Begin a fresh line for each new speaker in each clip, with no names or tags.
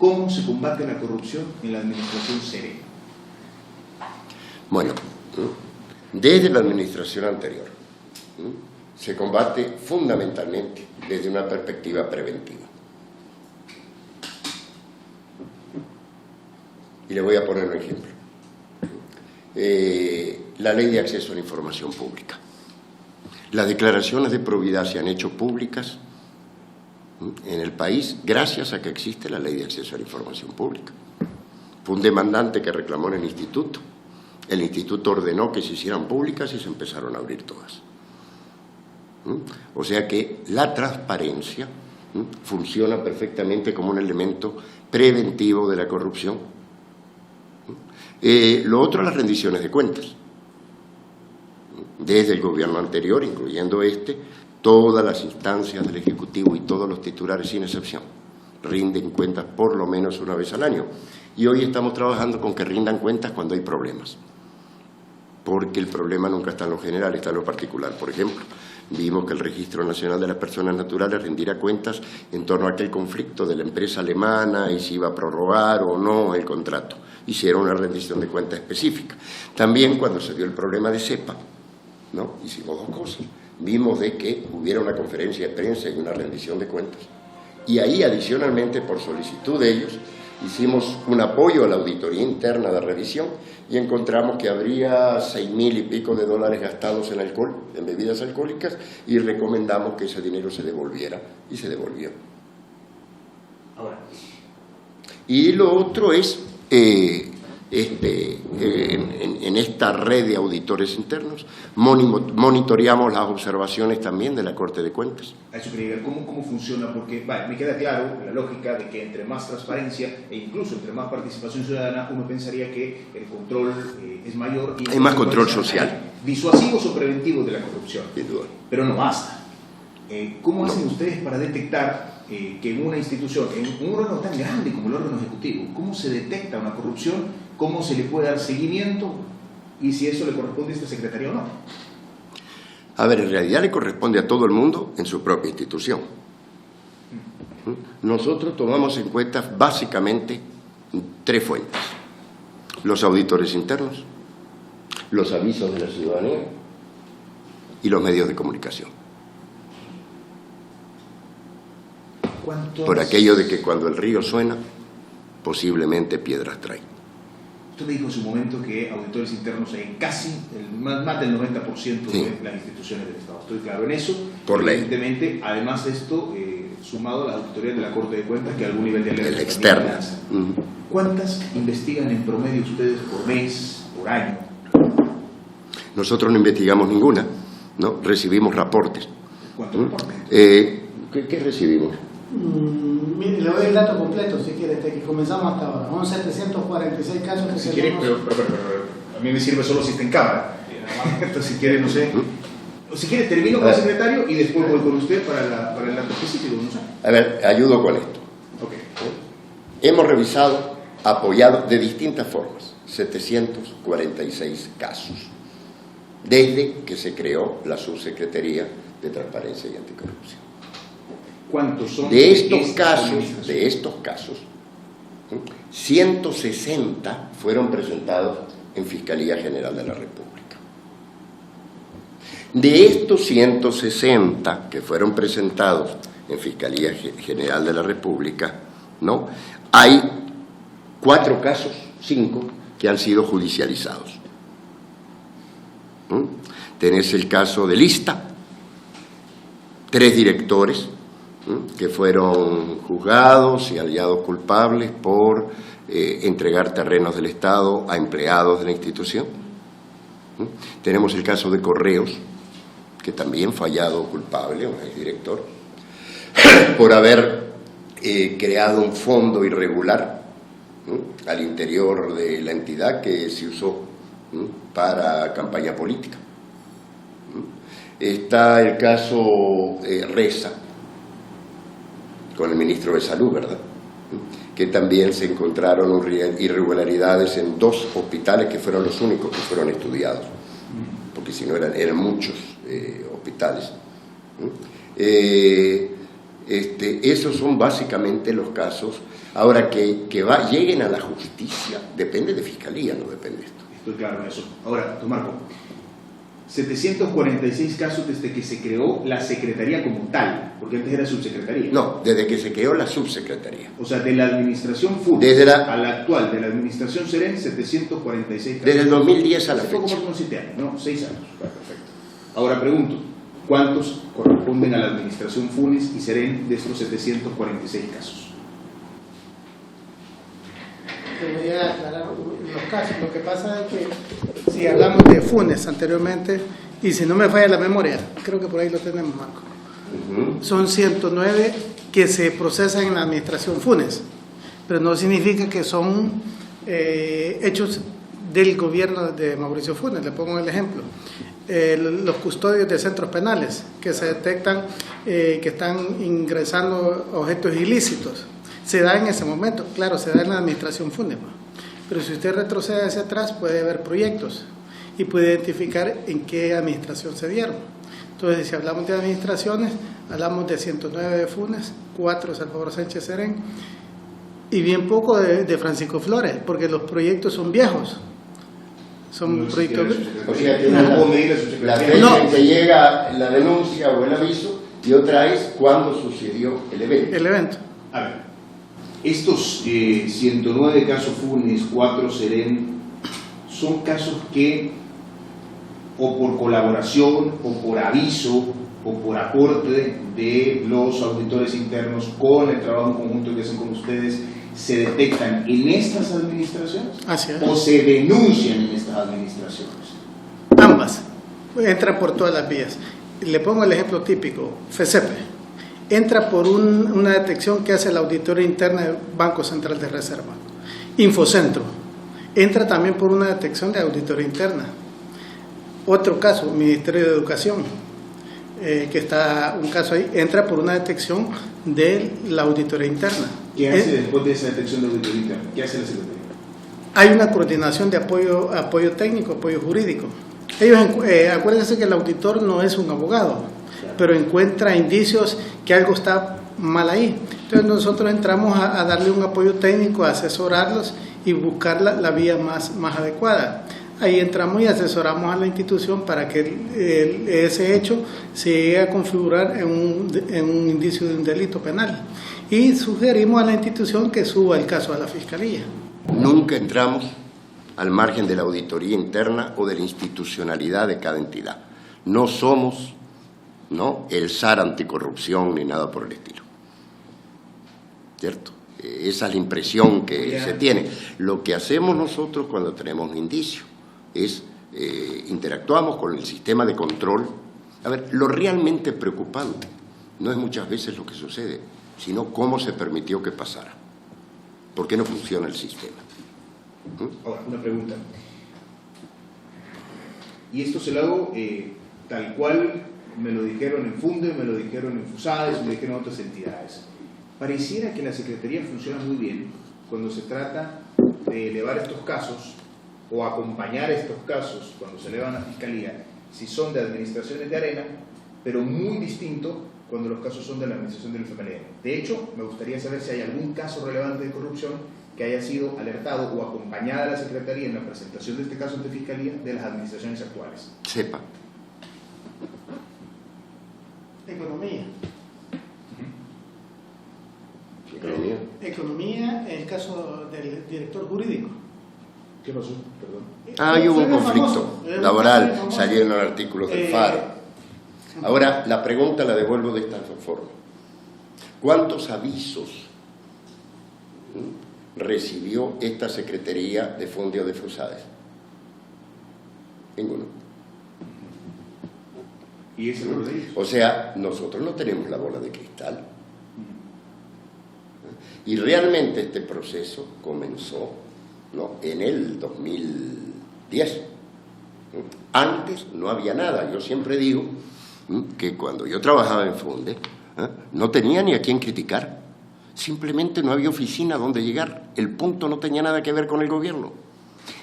¿Cómo se combate la corrupción en la administración Serena?
Bueno, desde la administración anterior se combate fundamentalmente desde una perspectiva preventiva. Y le voy a poner un ejemplo. La ley de acceso a la información pública. Las declaraciones de probidad se han hecho públicas en el país gracias a que existe la ley de acceso a la información pública. Fue un demandante que reclamó en el instituto. El instituto ordenó que se hicieran públicas y se empezaron a abrir todas. O sea que la transparencia funciona perfectamente como un elemento preventivo de la corrupción. Lo otro, las rendiciones de cuentas. Desde el gobierno anterior, incluyendo todas las instancias del Ejecutivo y todos los titulares, sin excepción, rinden cuentas por lo menos una vez al año. Y hoy estamos trabajando con que rindan cuentas cuando hay problemas. Porque el problema nunca está en lo general, está en lo particular. Por ejemplo, vimos que el Registro Nacional de las Personas Naturales rendirá cuentas en torno a aquel conflicto de la empresa alemana y si iba a prorrogar o no el contrato. Hicieron una rendición de cuentas específica. También cuando se dio el problema de CEPA, ¿no? Hicimos dos cosas. Vimos de que hubiera una conferencia de prensa y una rendición de cuentas. Y ahí, adicionalmente, por solicitud de ellos, hicimos un apoyo a la auditoría interna de revisión y encontramos que habría 6.000 y pico de dólares gastados en alcohol, en bebidas alcohólicas, y recomendamos que ese dinero se devolviera, y se devolvió.
Ahora.
Y lo otro es, en esta red de auditores internos, monitoreamos las observaciones también de la Corte de Cuentas.
A eso quería ver cómo funciona, porque me queda claro la lógica de que entre más transparencia e incluso entre más participación ciudadana, uno pensaría que el control es mayor. Y
hay más control social.
Disuasivos o preventivos de la corrupción.
Sin duda.
Pero no basta. ¿Cómo hacen ustedes para detectar que en una institución, en un órgano tan grande como el órgano ejecutivo, cómo se detecta una corrupción, cómo se le puede dar seguimiento y si eso le corresponde a esta secretaría o no?
A ver, en realidad le corresponde a todo el mundo en su propia institución. Nosotros tomamos en cuenta básicamente tres fuentes: los auditores internos, los avisos de la ciudadanía y los medios de comunicación. Por aquello de que cuando el río suena, posiblemente piedras trae.
Usted me dijo en su momento que auditores internos hay casi más del 90%
sí.
de las instituciones del Estado. Estoy claro en eso.
Por ley.
Evidentemente, además de esto, sumado a las auditorías de la Corte de Cuentas, que a algún nivel de alerta.
El externo.
¿Cuántas investigan en promedio ustedes por mes, por año?
Nosotros no investigamos ninguna, ¿no? Recibimos reportes.
¿Cuántos reportes?
¿Qué recibimos?
Mire, le doy el dato completo si quiere, desde que comenzamos hasta ahora. Son 746 casos que
si quiere, pero a mí me sirve solo si está en cámara. Entonces, si quiere, no sé. O si quiere, termino con el secretario y después voy con usted para el dato específico, no sé.
A ver, ayudo con esto.
Okay.
Hemos revisado, apoyado de distintas formas, 746 casos, desde que se creó la Subsecretaría de Transparencia y Anticorrupción.
¿Cuántos son?
De estos casos, 160 fueron presentados en Fiscalía General de la República. De estos 160 que fueron presentados en Fiscalía General de la República, ¿no? Hay 4 casos, 5, que han sido judicializados. Tenés el caso de Lista, 3 directores que fueron juzgados y hallados culpables por entregar terrenos del Estado a empleados de la institución. Tenemos el caso de Correos, que también fue hallado culpable, un exdirector, por haber creado un fondo irregular al interior de la entidad que se usó para campaña política. Está el caso Reza, con el ministro de Salud, ¿verdad? Que también se encontraron irregularidades en 2 hospitales que fueron los únicos que fueron estudiados, porque si no eran muchos hospitales. Esos son básicamente los casos Ahora, que lleguen a la justicia depende de Fiscalía, no depende de esto.
Estoy claro en eso. Ahora, don Marco, 746 casos desde que se creó la Secretaría como tal, porque antes era subsecretaría.
No, desde que se creó la subsecretaría.
O sea, de la administración FUNES a la actual, de la administración SEREN, 746 casos.
Desde el 2010 a la
fecha.
fecha.
Como unos 7 años, ¿no? 6 años. Perfecto. Ahora pregunto, ¿cuántos corresponden a la administración FUNES y SEREN de estos 746 casos?
Te voy a aclarar los casos. Lo que pasa es que si hablamos de FUNES anteriormente, y si no me falla la memoria, creo que por ahí lo tenemos, Marco. Son 109 que se procesan en la administración FUNES, pero no significa que son hechos del gobierno de Mauricio Funes. Le pongo el ejemplo. Los custodios de centros penales que se detectan que están ingresando objetos ilícitos. Se da en ese momento, claro, se da en la administración FUNES, pero si usted retrocede hacia atrás puede ver proyectos y puede identificar en qué administración se dieron. Entonces, si hablamos de administraciones, hablamos de 109 de FUNES, 4 Salvador Sánchez Serén y bien poco de Francisco Flores, porque los proyectos son viejos. Son proyectos...
O sea, que no puedo medir la fecha en que llega la denuncia o el aviso, y otra es cuándo sucedió el evento.
El evento.
A ver, estos 109 casos FUNES, 4 SEREN, son casos que, o por colaboración, o por aviso, o por aporte de los auditores internos con el trabajo conjunto que hacen con ustedes, se detectan en estas administraciones.
Así es.
O se denuncian en estas administraciones.
Ambas. Entra por todas las vías. Le pongo el ejemplo típico, FECEPE. Entra por una detección que hace la auditoría interna del Banco Central de Reserva. Infocentro. Entra también por una detección de auditoría interna. Otro caso, Ministerio de Educación, que está un caso ahí, entra por una detección de la auditoría interna.
¿Qué hace después de esa detección de auditoría interna? ¿Qué hace la Secretaría?
Hay una coordinación de apoyo técnico, apoyo jurídico. Ellos, acuérdense que el auditor no es un abogado, claro, pero encuentra indicios que algo está mal ahí. Entonces nosotros entramos a darle un apoyo técnico, a asesorarlos y buscar la vía más adecuada. Ahí entramos y asesoramos a la institución para que ese hecho se llegue a configurar en un indicio de un delito penal. Y sugerimos a la institución que suba el caso a la Fiscalía.
Nunca entramos al margen de la auditoría interna o de la institucionalidad de cada entidad. No somos el SAR anticorrupción ni nada por el estilo. ¿Cierto? Esa es la impresión que se tiene. Lo que hacemos nosotros cuando tenemos un indicio es interactuamos con el sistema de control. A ver, lo realmente preocupante no es muchas veces lo que sucede, sino cómo se permitió que pasara. ¿Por qué no funciona el sistema?
Ahora, una pregunta. Y esto se lo hago tal cual me lo dijeron en FUNDE, me lo dijeron en FUSADES, me lo dijeron otras entidades. Pareciera que la Secretaría funciona muy bien cuando se trata de elevar estos casos o acompañar estos casos cuando se elevan a la Fiscalía, si son de administraciones de arena, pero muy distinto cuando los casos son de la administración del FMLN. De hecho, me gustaría saber si hay algún caso relevante de corrupción que haya sido alertado o acompañada a la Secretaría en la presentación de este caso ante Fiscalía de las administraciones actuales.
Sepa.
Economía.
¿Economía?
Economía, el caso del director jurídico.
¿Qué pasó? Perdón.
Ahí hubo un conflicto laboral, salieron los artículos del Faro. Ahora, la pregunta la devuelvo de esta forma. ¿Cuántos avisos recibió esta Secretaría de FUNDE o de FUSADES? Ninguno.
¿Y ese error de ellos?
O sea, nosotros no tenemos la bola de cristal. Y realmente este proceso comenzó en el 2010. Antes no había nada. Yo siempre digo que cuando yo trabajaba en FUNDE no tenía ni a quién criticar. Simplemente no había oficina donde llegar. El punto no tenía nada que ver con el gobierno.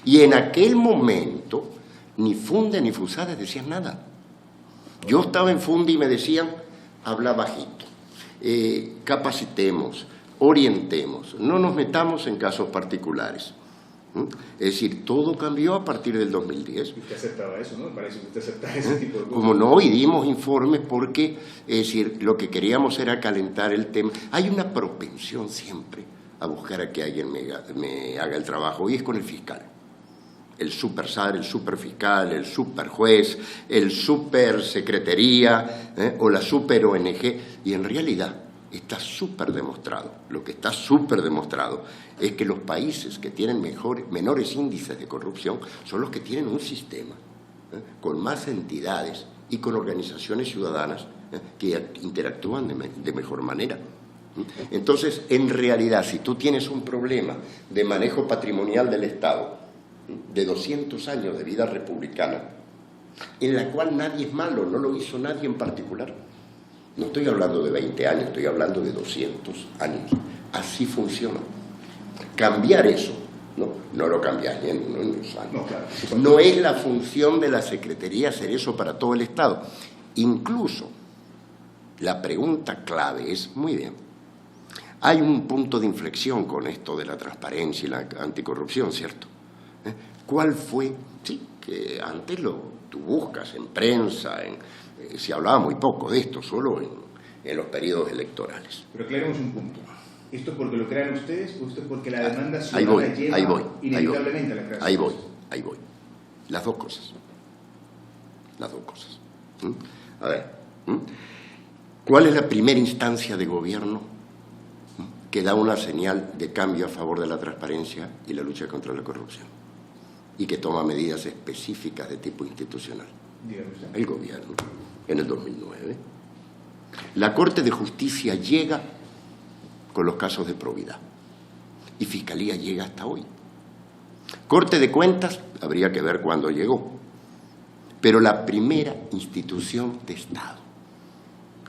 Y en aquel momento ni FUNDE ni FUSADES decían nada. Yo estaba en FUNDE y me decían, habla bajito, capacitemos, orientemos, no nos metamos en casos particulares. Es decir, todo cambió a partir del 2010.
Usted aceptaba eso, ¿no? Parece que usted aceptaba ese tipo de cosas.
Como no, y dimos informes porque, es decir, lo que queríamos era calentar el tema. Hay una propensión siempre a buscar a que alguien me haga el trabajo, y es con el fiscal. El super SAR, el super fiscal, el super juez, el super secretaría, o la super ONG, y en realidad está súper demostrado, lo que está súper demostrado es que los países que tienen menores índices de corrupción son los que tienen un sistema con más entidades y con organizaciones ciudadanas que interactúan de mejor manera. Entonces, en realidad, si tú tienes un problema de manejo patrimonial del Estado, de 200 años de vida republicana, en la cual nadie es malo, no lo hizo nadie en particular. No estoy hablando de 20 años, estoy hablando de 200 años. Así funciona. Cambiar eso, no lo cambias ni en unos años.
No, claro.
No es la función de la Secretaría hacer eso para todo el Estado. Incluso, la pregunta clave es, muy bien, hay un punto de inflexión con esto de la transparencia y la anticorrupción, ¿cierto? ¿Cuál fue? Sí, que antes tú buscas en prensa, se hablaba muy poco de esto, solo en los periodos electorales.
Pero aclaremos un punto. ¿Esto es porque lo crean ustedes o esto es porque la demanda ciudadana lleva inevitablemente a la creación?
Ahí voy. Las dos cosas. A ver, ¿cuál es la primera instancia de gobierno que da una señal de cambio a favor de la transparencia y la lucha contra la corrupción? Y que toma medidas específicas de tipo institucional.
Dígame usted.
El gobierno, en el 2009. La Corte de Justicia llega con los casos de probidad y Fiscalía llega hasta hoy. Corte de Cuentas, habría que ver cuándo llegó, pero la primera institución de Estado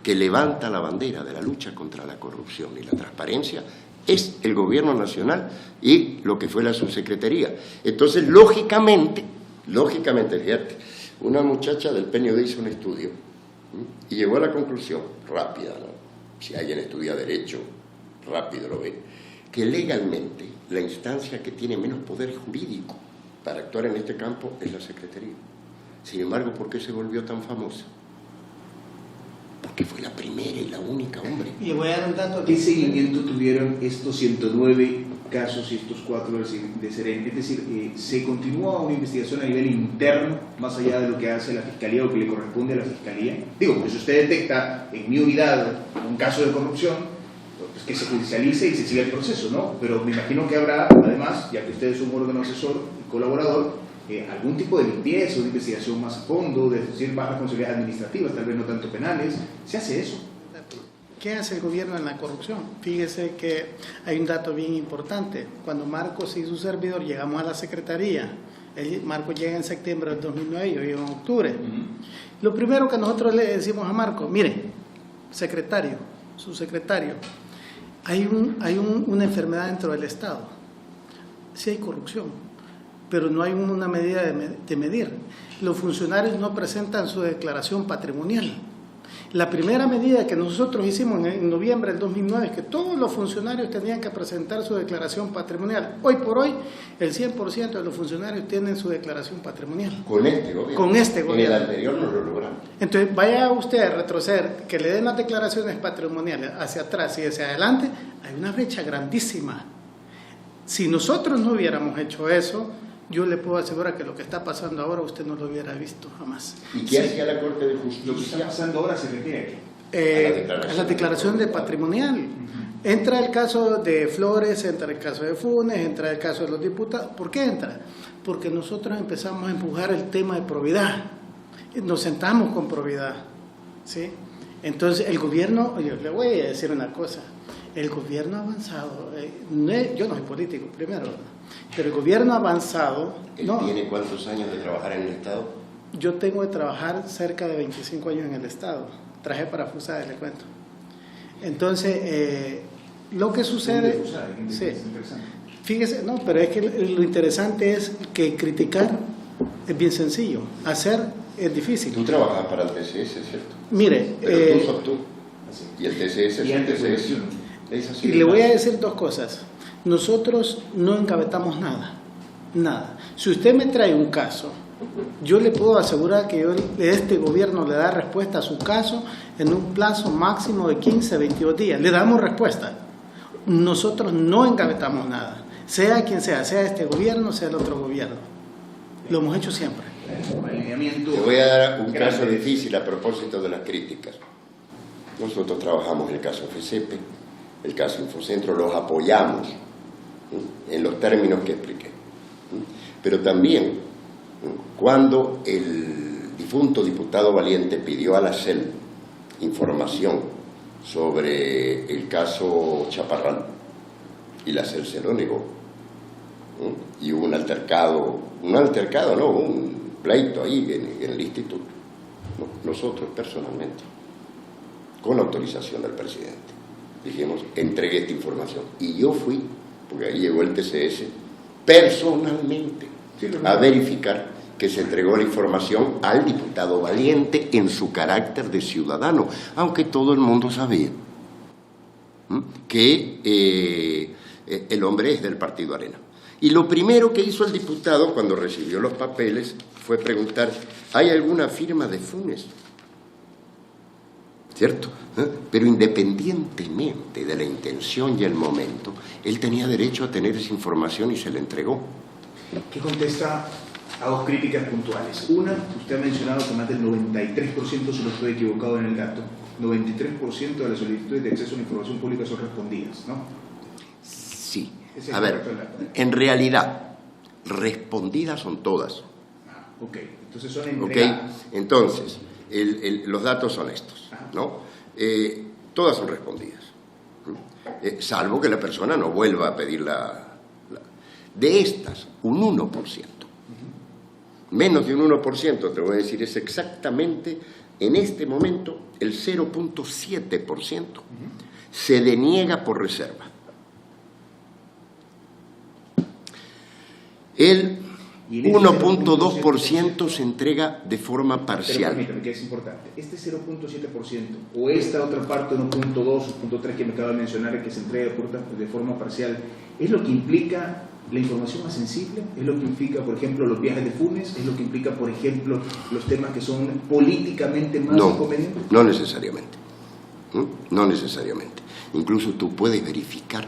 que levanta la bandera de la lucha contra la corrupción y la transparencia es el Gobierno Nacional y lo que fue la subsecretaría. Entonces, lógicamente, fíjate, una muchacha del PNUD hizo un estudio y llegó a la conclusión, rápida, ¿no? Si alguien estudia Derecho, rápido lo ve, que legalmente la instancia que tiene menos poder jurídico para actuar en este campo es la Secretaría. Sin embargo, ¿por qué se volvió tan famosa? Porque fue la primera y la única, hombre.
Y voy a dar un dato.
¿Qué seguimiento tuvieron estos 109 casos y estos 4 de Serena? Es decir, ¿se continúa una investigación a nivel interno, más allá de lo que hace la Fiscalía o que le corresponde a la Fiscalía? Digo, porque si usted detecta en mi unidad un caso de corrupción, pues que se judicialice y se siga el proceso, ¿no? Pero me imagino que habrá, además, ya que usted es un órgano asesor y colaborador, algún tipo de limpieza o de investigación más a fondo, de decir más responsabilidades administrativas, tal vez no tanto penales. ¿Se hace eso?
¿Qué hace el gobierno en la corrupción? Fíjese que hay un dato bien importante. Cuando Marcos y su servidor llegamos a la Secretaría, Marcos llega en septiembre del 2009 y yo llego en octubre. Lo primero que nosotros le decimos a Marcos, mire, secretario, subsecretario, hay una enfermedad dentro del Estado. Sí hay corrupción, pero no hay una medida de medir. Los funcionarios no presentan su declaración patrimonial. La primera medida que nosotros hicimos en noviembre del 2009 es que todos los funcionarios tenían que presentar su declaración patrimonial. Hoy por hoy, el 100% de los funcionarios tienen su declaración patrimonial.
Con este gobierno.
Con este gobierno.
En el anterior no lo logramos.
Entonces, vaya usted a retroceder, que le den las declaraciones patrimoniales hacia atrás y hacia adelante, hay una brecha grandísima. Si nosotros no hubiéramos hecho eso, yo le puedo asegurar que lo que está pasando ahora usted no lo hubiera visto jamás.
¿Y qué hacía la Corte de
Lo que está
Justicia?
pasando ahora se refiere a
A la declaración de patrimonial. Entra el caso de Flores, entra el caso de Funes, entra el caso de los diputados. ¿Por qué entra? Porque nosotros empezamos a empujar el tema de probidad. Nos sentamos con probidad, ¿sí? Entonces el gobierno, yo le voy a decir una cosa, el gobierno ha avanzado, yo no soy político primero, pero el gobierno ha avanzado.
¿Él tiene cuántos años de trabajar en el Estado?
Yo tengo de trabajar cerca de 25 años en el Estado. Traje para FUSADE, le cuento. Entonces, lo que sucede... Sí, fíjese, no, pero es que lo interesante es que criticar es bien sencillo, hacer es difícil.
Tú trabajas para el TCS, ¿cierto?
Mire...
Pero tú sos tú. Y el TCS es el TCS.
Es
Y le voy a decir dos cosas. Nosotros no engavetamos nada, nada. Si usted me trae un caso, yo le puedo asegurar que este gobierno le da respuesta a su caso en un plazo máximo de 15 a 22 días. Le damos respuesta. Nosotros no engavetamos nada, sea quien sea este gobierno, sea el otro gobierno. Lo hemos hecho siempre.
Te voy a dar un caso difícil a propósito de las críticas. Nosotros trabajamos el caso FCP, el caso Infocentro, los apoyamos en los términos que expliqué. Pero también, cuando el difunto diputado Valiente pidió a la CEL información sobre el caso Chaparral, y la CEL se lo negó, y hubo un pleito ahí en el instituto, nosotros personalmente, con autorización del presidente, dijimos, entregué esta información, y yo fui, porque ahí llegó el TCS, personalmente, a verificar que se entregó la información al diputado Valiente en su carácter de ciudadano, aunque todo el mundo sabía que el hombre es del Partido Arena. Y lo primero que hizo el diputado cuando recibió los papeles fue preguntar, ¿hay alguna firma de Funes? ¿Cierto? Pero independientemente de la intención y el momento, él tenía derecho a tener esa información y se la entregó.
¿Qué contesta a dos críticas puntuales? Una, usted ha mencionado que más del 93%, si no estoy equivocado en el dato, 93% de las solicitudes de acceso a la información pública son respondidas, ¿no?
Sí. A ver, en realidad, respondidas son todas.
Ok, entonces son entregadas.
Okay. Entonces, los datos son estos, ¿no? Todas son respondidas, salvo que la persona no vuelva a pedir de estas, un 1%. Menos de un 1%, te voy a decir, es exactamente, en este momento, el 0.7% se deniega por reserva. El 1.2% se entrega de forma parcial.
Pero permítame, que es importante. Este 0.7% o esta otra parte, 1.2 o 0.3 que me acaba de mencionar, que se entrega de forma parcial, ¿es lo que implica la información más sensible? ¿Es lo que implica, por ejemplo, los viajes de Funes? ¿Es lo que implica, por ejemplo, los temas que son políticamente más inconvenientes?
No necesariamente. No necesariamente. Incluso tú puedes verificar,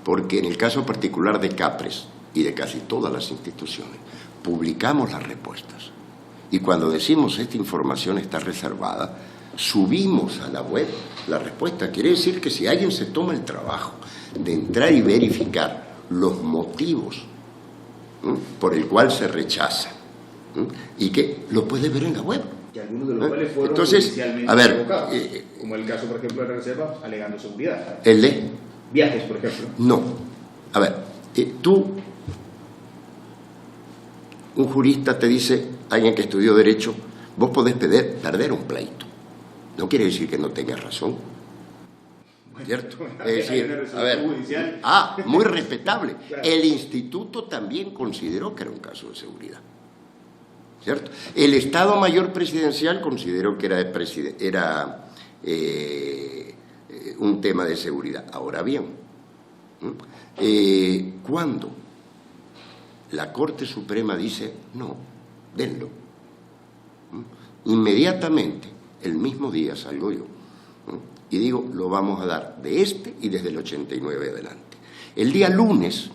porque en el caso particular de Capres y de casi todas las instituciones, publicamos las respuestas. Y cuando decimos esta información está reservada, subimos a la web la respuesta. Quiere decir que si alguien se toma el trabajo de entrar y verificar los motivos por el cual se rechaza, y que lo puede ver en la web.
Que algunos de los cuales fueron
inicialmente
revocados, como el caso, por ejemplo, de la reserva, alegando seguridad.
¿El de?
Viajes, por ejemplo.
No. A ver, un jurista te dice, alguien que estudió Derecho, vos podés perder un pleito. No quiere decir que no tengas razón. ¿Cierto? Es decir, a ver, muy respetable. Claro. El instituto también consideró que era un caso de seguridad. ¿Cierto? El Estado Mayor Presidencial consideró que era un tema de seguridad. Ahora bien, cuando la Corte Suprema dice, no, denlo, inmediatamente, el mismo día salgo yo y digo, lo vamos a dar de y desde el 89 adelante. El día lunes,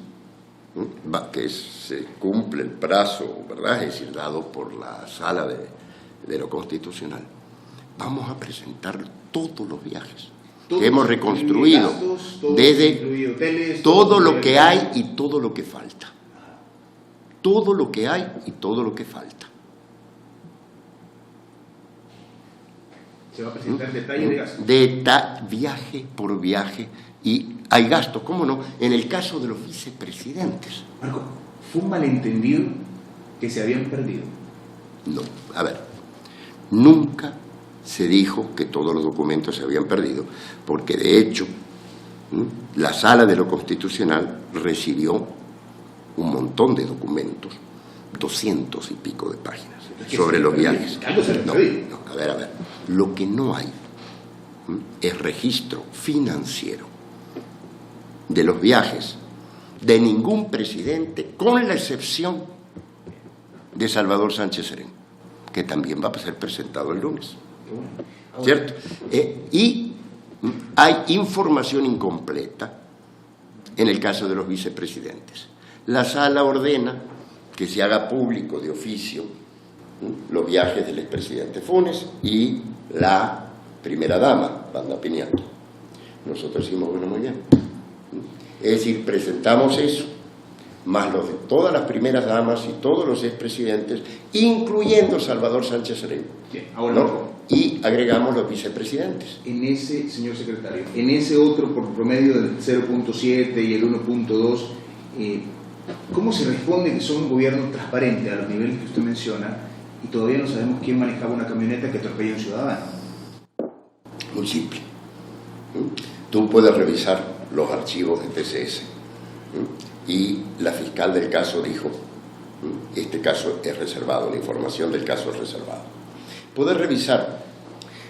que se cumple el plazo, ¿verdad?, es decir, dado por la Sala de lo Constitucional, vamos a presentar todos los viajes que hemos reconstruido, desde hoteles, todo lo que hay y todo lo que falta. Todo lo que hay y todo lo que falta.
¿Se va a presentar detalle de gastos?
Viaje por viaje, y hay gastos, ¿cómo no? En el caso de los vicepresidentes.
Marco, ¿fue un malentendido que se habían perdido?
No, a ver, nunca se dijo que todos los documentos se habían perdido, porque de hecho la Sala de lo Constitucional recibió un montón de documentos, 200 y pico de páginas, sobre los viajes. No, a ver, lo que no hay es registro financiero de los viajes de ningún presidente, con la excepción de Salvador Sánchez Serén, que también va a ser presentado el lunes. ¿Cierto? Y hay información incompleta en el caso de los vicepresidentes. La sala ordena que se haga público de oficio los viajes del expresidente Funes y la primera dama, Wanda Piniato. Nosotros decimos, bueno, muy bien. Es decir, presentamos eso, más los de todas las primeras damas y todos los expresidentes, incluyendo Salvador Sánchez Serén.
Ahora,
¿no? Y agregamos los vicepresidentes.
En ese, señor secretario, en ese otro por promedio del 0.7 y el 1.2, ¿cómo se responde que son un gobierno transparente a los niveles que usted menciona y todavía no sabemos quién manejaba una camioneta que atropella a un ciudadano?
Muy simple. Tú puedes revisar los archivos de TCS y la fiscal del caso dijo, este caso es reservado, la información del caso es reservada. Puedes revisar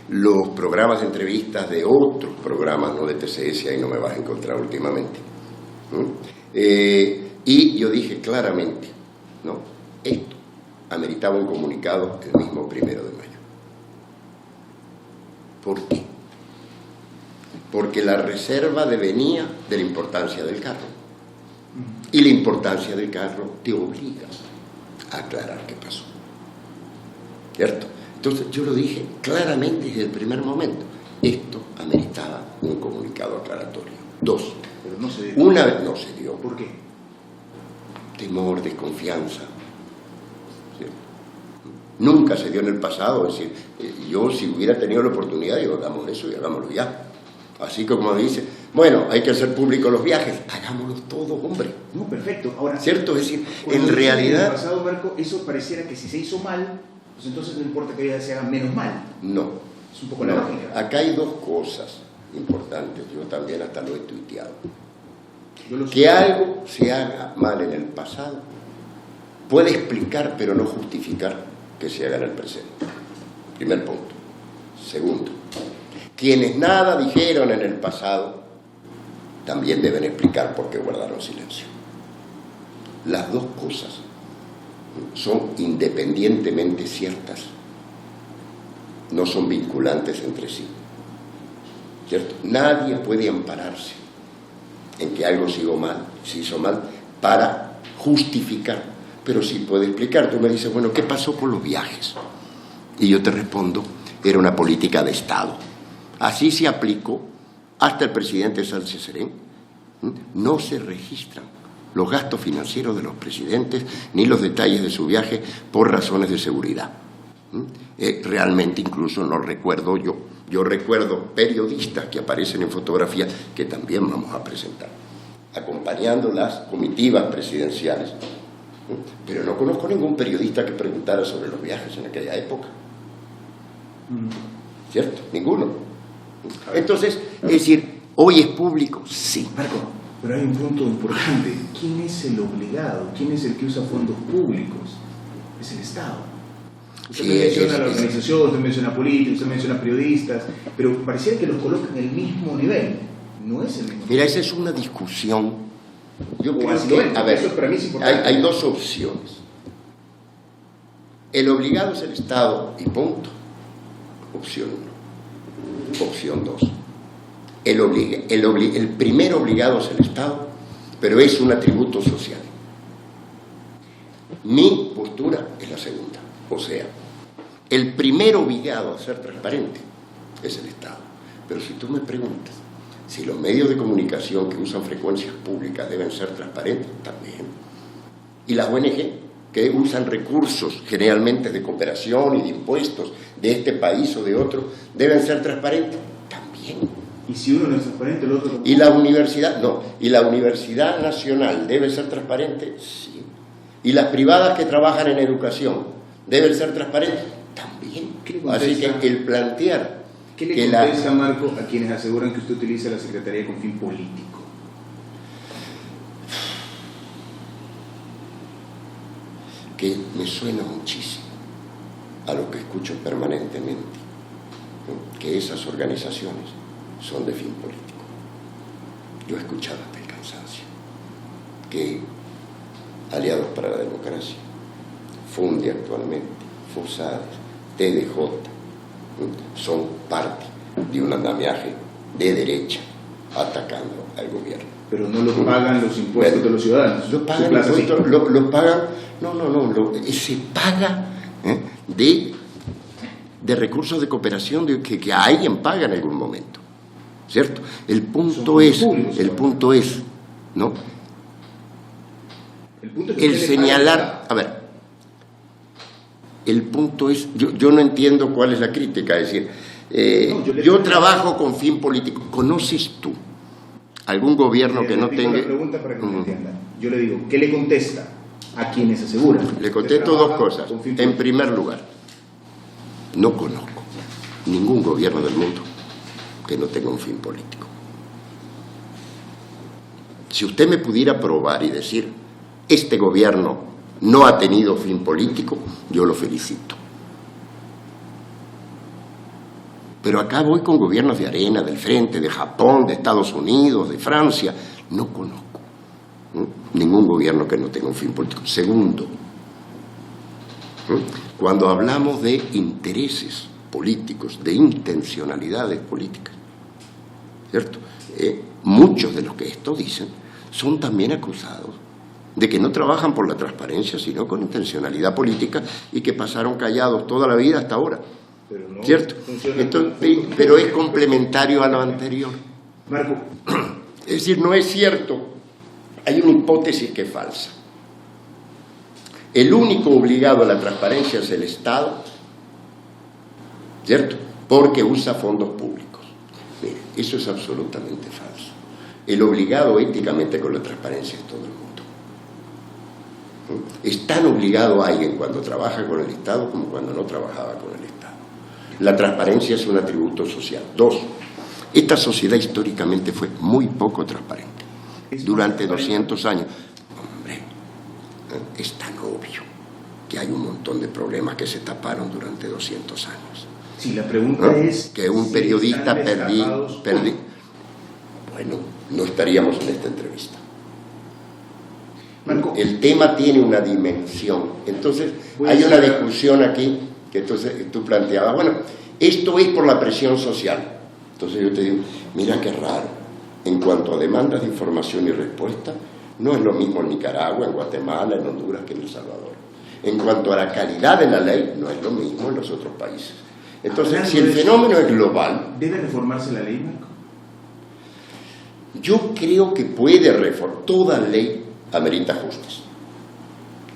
los programas de entrevistas de otros programas, no de TCS, ahí no me vas a encontrar últimamente. Y yo dije claramente, ¿no? Esto ameritaba un comunicado el mismo 1 de mayo. ¿Por qué? Porque la reserva devenía de la importancia del carro. Y la importancia del carro te obliga a aclarar qué pasó. ¿Cierto? Entonces yo lo dije claramente desde el primer momento. Esto ameritaba un comunicado aclaratorio. 2.
Pero no se dio.
Una vez no se dio.
¿Por qué?
Temor, desconfianza. ¿Sí? Nunca se dio en el pasado. Es decir, yo si hubiera tenido la oportunidad, digo, hagamos eso y hagámoslo ya. Así que como dice, bueno, hay que hacer públicos los viajes, hagámoslos todos, hombre.
No, perfecto. Ahora,
¿cierto? Es decir, en
en
realidad...
el pasado, Marco, eso pareciera que si se hizo mal, pues entonces no importa que se haga menos mal.
No.
Es un poco la lógica.
Acá hay dos cosas importantes, yo también hasta lo he tuiteado. Que algo se haga mal en el pasado puede explicar, pero no justificar que se haga en el presente. Primer punto. Segundo, quienes nada dijeron en el pasado también deben explicar por qué guardaron silencio. Las dos cosas son independientemente ciertas, no son vinculantes entre sí. ¿Cierto? Nadie puede ampararse en que algo se hizo mal para justificar, pero sí puede explicar. Tú me dices, bueno, ¿qué pasó con los viajes? Y yo te respondo, era una política de Estado. Así se aplicó hasta el presidente Sánchez Serén. No se registran los gastos financieros de los presidentes ni los detalles de su viaje por razones de seguridad. Realmente incluso no recuerdo yo recuerdo periodistas que aparecen en fotografía que también vamos a presentar, acompañando las comitivas presidenciales. Pero no conozco ningún periodista que preguntara sobre los viajes en aquella época. ¿Cierto? Ninguno. Entonces, es decir, ¿hoy es público? Sí.
Marco, pero hay un punto importante. ¿Quién es el obligado? ¿Quién es el que usa fondos públicos? Es el Estado. Usted menciona la organización, usted menciona políticos, usted menciona periodistas, pero pareciera que los colocan en el mismo nivel. No es el mismo nivel.
Mira, esa es una discusión. Yo creo
así
que, a ver,
eso para mí es importante.
hay dos opciones. El obligado es el Estado y punto. Opción 1. Opción 2. El primer obligado es el Estado, pero es un atributo social. Mi postura es la segunda. O sea, el primer obligado a ser transparente es el Estado. Pero si tú me preguntas si los medios de comunicación que usan frecuencias públicas deben ser transparentes, también. Y las ONG que usan recursos generalmente de cooperación y de impuestos de este país o de otro, deben ser transparentes, también.
Y si uno no es transparente, el otro...
Y la universidad, no. Y la Universidad Nacional debe ser transparente, sí. Y las privadas que trabajan en educación deben ser transparentes, también. Así que el plantear...
¿Qué le contesta, Marco, a quienes aseguran que usted utiliza la Secretaría con fin político?
Que me suena muchísimo a lo que escucho permanentemente que esas organizaciones son de fin político. Yo he escuchado hasta el cansancio que Aliados para la Democracia, FUNDE actualmente, FUSADES, TDJ, son parte de un andamiaje de derecha atacando al gobierno.
Pero no lo pagan los impuestos de los ciudadanos.
Lo pagan impuestos, lo pagan, se paga de recursos de cooperación que alguien paga en algún momento, ¿cierto? El punto es, ¿no? El señalar, a ver, el punto es, yo no entiendo cuál es la crítica, es decir, yo trabajo con fin político. ¿Conoces tú algún gobierno que no tenga?
La pregunta para que me entienda. Yo le digo, ¿qué le contesta a quienes aseguran?
Le contesto dos cosas. En primer lugar, no conozco ningún gobierno del mundo que no tenga un fin político. Si usted me pudiera probar y decir, este gobierno no ha tenido fin político, yo lo felicito. Pero acá voy con gobiernos de arena, del frente, de Japón, de Estados Unidos, de Francia. No conozco ningún gobierno que no tenga un fin político. Segundo, cuando hablamos de intereses políticos, de intencionalidades políticas, ¿cierto? Muchos de los que esto dicen son también acusados de que no trabajan por la transparencia, sino con intencionalidad política y que pasaron callados toda la vida hasta ahora.
Pero no,
¿cierto? Entonces, pero es complementario a lo anterior.
Marco.
Es decir, no es cierto. Hay una hipótesis que es falsa. El único obligado a la transparencia es el Estado, ¿cierto? Porque usa fondos públicos. Mire, eso es absolutamente falso. El obligado éticamente con la transparencia es todo el mundo. Es tan obligado a alguien cuando trabaja con el Estado como cuando no trabajaba con el Estado. La transparencia es un atributo social. Dos, esta sociedad históricamente fue muy poco transparente. Durante 200 años. Hombre, es tan obvio que hay un montón de problemas que se taparon durante 200 años.
Sí, la pregunta es...
Que un periodista perdí. Bueno, no estaríamos en esta entrevista.
Marco,
el tema tiene una dimensión. Entonces, hay una discusión aquí que entonces tú planteabas, bueno, esto es por la presión social. Entonces yo te digo, mira qué raro, en cuanto a demandas de información y respuesta, no es lo mismo en Nicaragua, en Guatemala, en Honduras que en El Salvador. En cuanto a la calidad de la ley, no es lo mismo en los otros países. Entonces, si el fenómeno es global...
¿Debe reformarse la ley, Marco?
Yo creo que puede reformar. Toda ley amerita ajustes.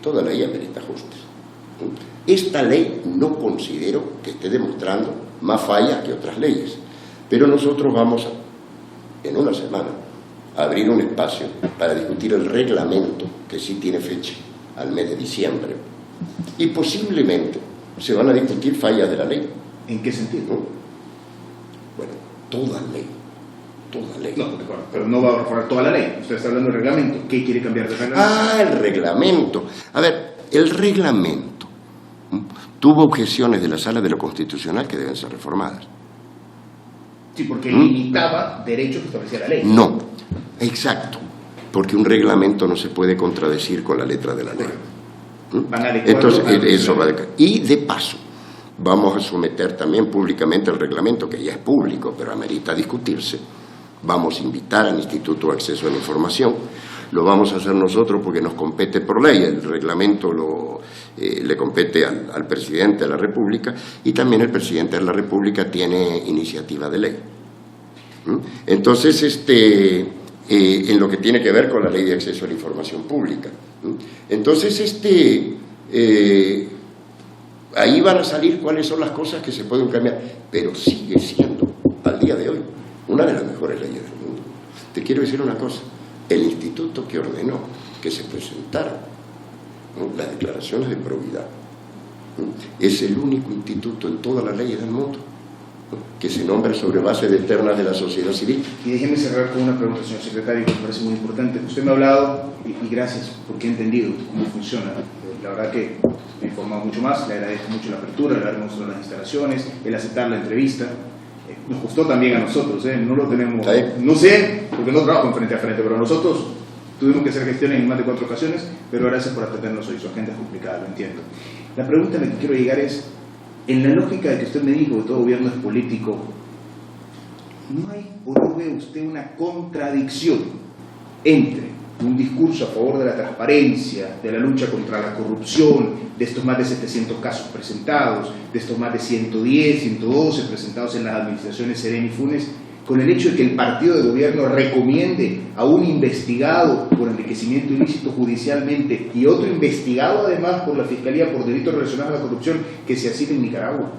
Toda ley amerita ajustes. Esta ley no considero que esté demostrando más fallas que otras leyes, pero nosotros vamos en una semana a abrir un espacio para discutir el reglamento, que sí tiene fecha, al mes de diciembre, y posiblemente se van a discutir fallas de la ley.
¿En qué sentido?
Bueno, toda ley.
No, pero no va a reformar toda la ley. Usted está hablando del reglamento. ¿Qué quiere cambiar del reglamento?
Ah, el reglamento. A ver, el reglamento tuvo objeciones de la Sala de lo Constitucional que deben ser reformadas.
Sí, porque limitaba derechos que establecía la ley.
No, exacto, porque un reglamento no se puede contradecir con la letra de la ley. Entonces, eso va de... Y de paso, vamos a someter también públicamente el reglamento, que ya es público, pero amerita discutirse. Vamos a invitar al Instituto de Acceso a la Información. Lo vamos a hacer nosotros porque nos compete por ley. El reglamento le compete al presidente de la República, y también el presidente de la República tiene iniciativa de ley. Entonces, en lo que tiene que ver con la Ley de Acceso a la Información Pública. Entonces, ahí van a salir cuáles son las cosas que se pueden cambiar, pero sigue siendo, al día de hoy, una de las mejores leyes del mundo. Te quiero decir una cosa, el instituto que ordenó que se presentaran las declaraciones de probidad es el único instituto en todas las leyes del mundo que se nombra sobre bases externas de la sociedad civil.
Y déjeme cerrar con una pregunta, señor secretario, que me parece muy importante. Usted me ha hablado, y gracias porque he entendido cómo funciona. La verdad que informado mucho más. Le agradezco mucho la apertura, el haber mostrado las instalaciones, el aceptar la entrevista. Nos costó también a nosotros, no lo tenemos, no sé, porque no trabajo en frente a frente, pero nosotros tuvimos que hacer gestiones en más de 4 ocasiones, pero gracias por atendernos hoy. Su agenda es complicada, lo entiendo. La pregunta a la que quiero llegar es, en la lógica de que usted me dijo que todo gobierno es político, ¿no hay o no ve usted una contradicción entre un discurso a favor de la transparencia, de la lucha contra la corrupción, de estos más de 700 casos presentados, de estos más de 110, 112 presentados en las administraciones Serena y Funes, con el hecho de que el partido de gobierno recomiende a un investigado por enriquecimiento ilícito judicialmente y otro investigado además por la Fiscalía por delitos relacionados a la corrupción que se asigne en Nicaragua?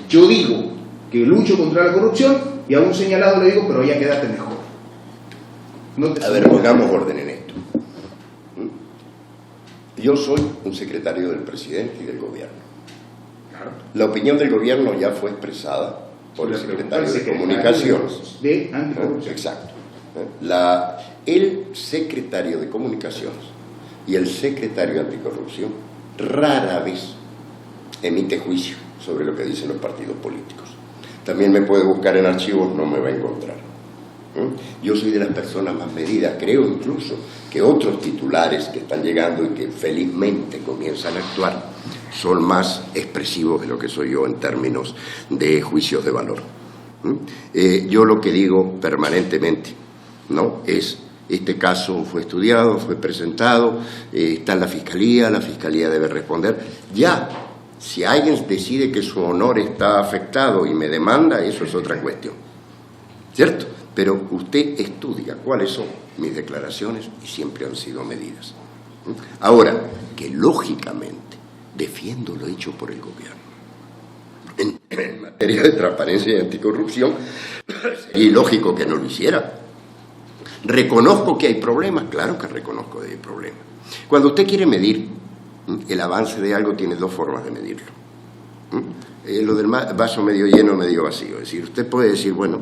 Yo digo que lucho contra la corrupción y a un señalado le digo, pero ya quédate mejor.
A ver, pongamos orden en esto. Yo soy un secretario del presidente y del gobierno.
Claro.
La opinión del gobierno ya fue expresada por el secretario de Comunicaciones.
De anticorrupción.
Exacto. El secretario de Comunicaciones y el secretario de Anticorrupción rara vez emite juicio sobre lo que dicen los partidos políticos. También me puede buscar en archivos, no me va a encontrar. Yo soy de las personas más medidas, creo incluso que otros titulares que están llegando y que felizmente comienzan a actuar son más expresivos de lo que soy yo en términos de juicios de valor. Yo lo que digo permanentemente, ¿no?, es: este caso fue estudiado, fue presentado, está en la fiscalía debe responder. Ya, si alguien decide que su honor está afectado y me demanda, eso es otra cuestión, ¿cierto? Pero usted estudia cuáles son mis declaraciones y siempre han sido medidas. Ahora, que lógicamente defiendo lo hecho por el gobierno en materia de transparencia y anticorrupción, sería ilógico que no lo hiciera. ¿Reconozco que hay problemas? Claro que reconozco que hay problemas. Cuando usted quiere medir el avance de algo, tiene 2 formas de medirlo. Lo del vaso medio lleno, medio vacío. Es decir, usted puede decir, bueno,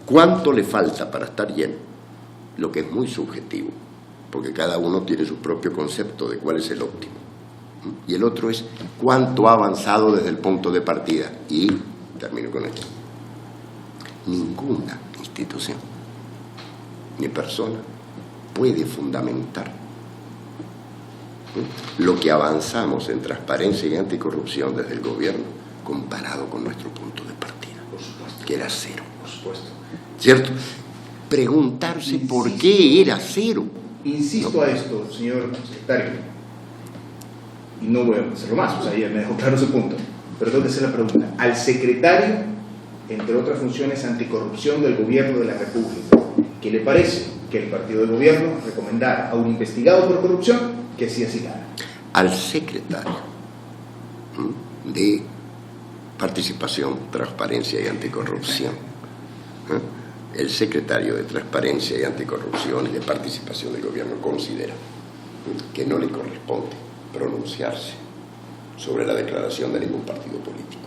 ¿cuánto le falta para estar lleno? Lo que es muy subjetivo, porque cada uno tiene su propio concepto de cuál es el óptimo. Y el otro es cuánto ha avanzado desde el punto de partida. Y termino con esto. Ninguna institución ni persona puede fundamentar lo que avanzamos en transparencia y anticorrupción desde el gobierno comparado con nuestro punto de partida,
Por supuesto.
que era 0.
Por supuesto.
¿Cierto? Preguntarse por qué era 0.
Insisto a esto, señor secretario, y no voy a hacerlo más, o sea, ya me dejó claro ese punto, pero tengo que hacer la pregunta. Al secretario, entre otras funciones anticorrupción del gobierno de la República, ¿qué le parece que el partido de gobierno recomendara a un investigado por corrupción que así asignara?
Al secretario de Participación, Transparencia y Anticorrupción, el secretario de Transparencia y Anticorrupción y de Participación del Gobierno considera que no le corresponde pronunciarse sobre la declaración de ningún partido político.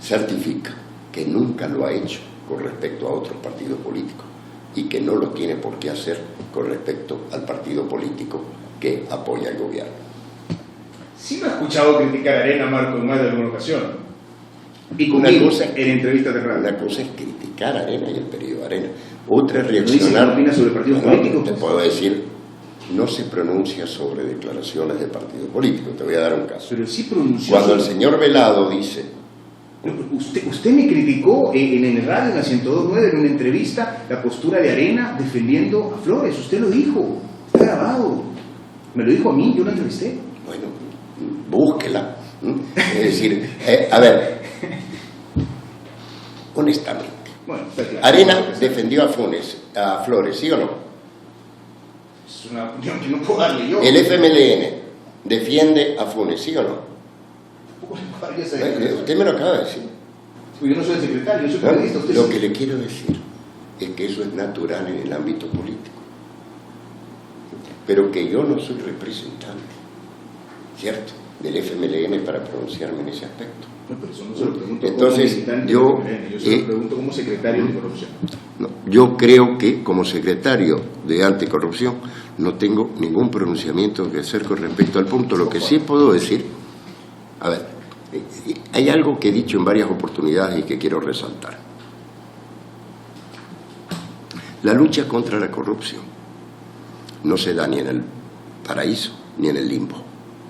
Certifica que nunca lo ha hecho con respecto a otros partidos políticos y que no lo tiene por qué hacer con respecto al partido político que apoya al gobierno.
Sí me ha escuchado criticar a Arena, Marco, en más de alguna ocasión. Y
Una
conmigo,
cosa-
en entrevistas de radio.
Una cosa es criticar a Arena y el periodo Arena. Otra es
¿No dice que
reaccionar.
no opina sobre partidos políticos?
Te puedo decir, no se pronuncia sobre declaraciones de partido político. Te voy a dar un caso.
Pero sí pronunció.
Cuando el señor Velado dice,
Usted me criticó en el radio, en la 102.9, en una entrevista, la postura de Arena defendiendo a Flores. Usted lo dijo, está grabado. Me lo dijo a mí, yo lo entrevisté.
bueno, búsquela. Es decir, a ver, honestamente,
Bueno, está claro.
Arena defendió a Flores, ¿sí o no?
Es una opinión que no puedo darle yo.
El FMLN defiende a Funes, ¿sí o no?
¿Cómo le puedo dar esa declaración?
Usted me lo acaba de decir.
Yo no soy el secretario, yo soy periodista. Usted
Lo
sí.
que le quiero decir es que eso es natural en el ámbito político, pero que yo no soy representante, ¿cierto?, del FMLN para pronunciarme en ese aspecto.
No, pero eso no se lo pregunto.
Entonces,
como militante
yo
del PRN, yo se lo pregunto como secretario de corrupción.
No, yo creo que como secretario de anticorrupción no tengo ningún pronunciamiento que hacer con respecto al punto. Lo que sí puedo decir, a ver, hay algo que he dicho en varias oportunidades y que quiero resaltar. La lucha contra la corrupción no se da ni en el paraíso ni en el limbo,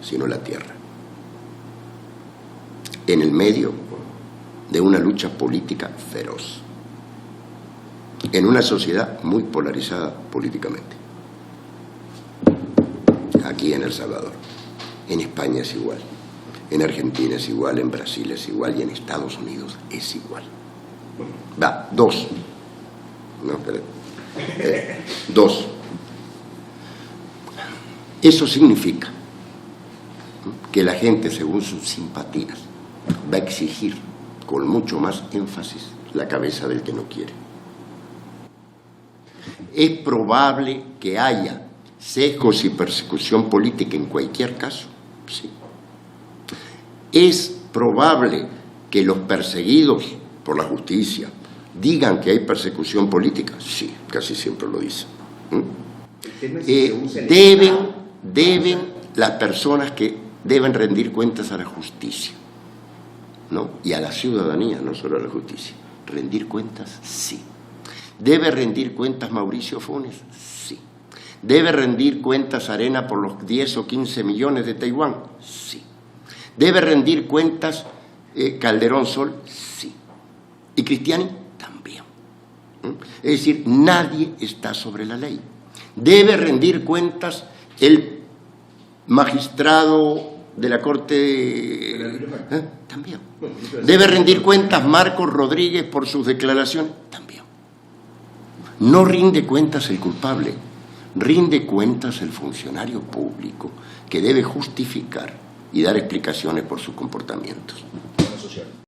sino en la tierra. En el medio de una lucha política feroz, en una sociedad muy polarizada políticamente. Aquí en El Salvador, en España es igual, en Argentina es igual, en Brasil es igual y en Estados Unidos es igual. Va, dos. No, espérate. Dos. Eso significa que la gente, según sus simpatías, va a exigir con mucho más énfasis la cabeza del que no quiere. Es probable que haya sesgos y persecución política en cualquier caso, sí. Es probable que los perseguidos por la justicia digan que hay persecución política, sí, casi siempre lo dicen. Deben las personas que deben rendir cuentas a la justicia, ¿no? Y a la ciudadanía, no solo a la justicia. Rendir cuentas, sí. ¿Debe rendir cuentas Mauricio Funes? Sí. ¿Debe rendir cuentas Arena por los 10 o 15 millones de Taiwán? Sí. ¿Debe rendir cuentas Calderón Sol? Sí. ¿Y Cristiani? También. Es decir, nadie está sobre la ley. ¿Debe rendir cuentas el magistrado de la Corte? También. ¿Debe rendir cuentas Marcos Rodríguez por sus declaraciones? También. No rinde cuentas el culpable, rinde cuentas el funcionario público que debe justificar y dar explicaciones por sus comportamientos.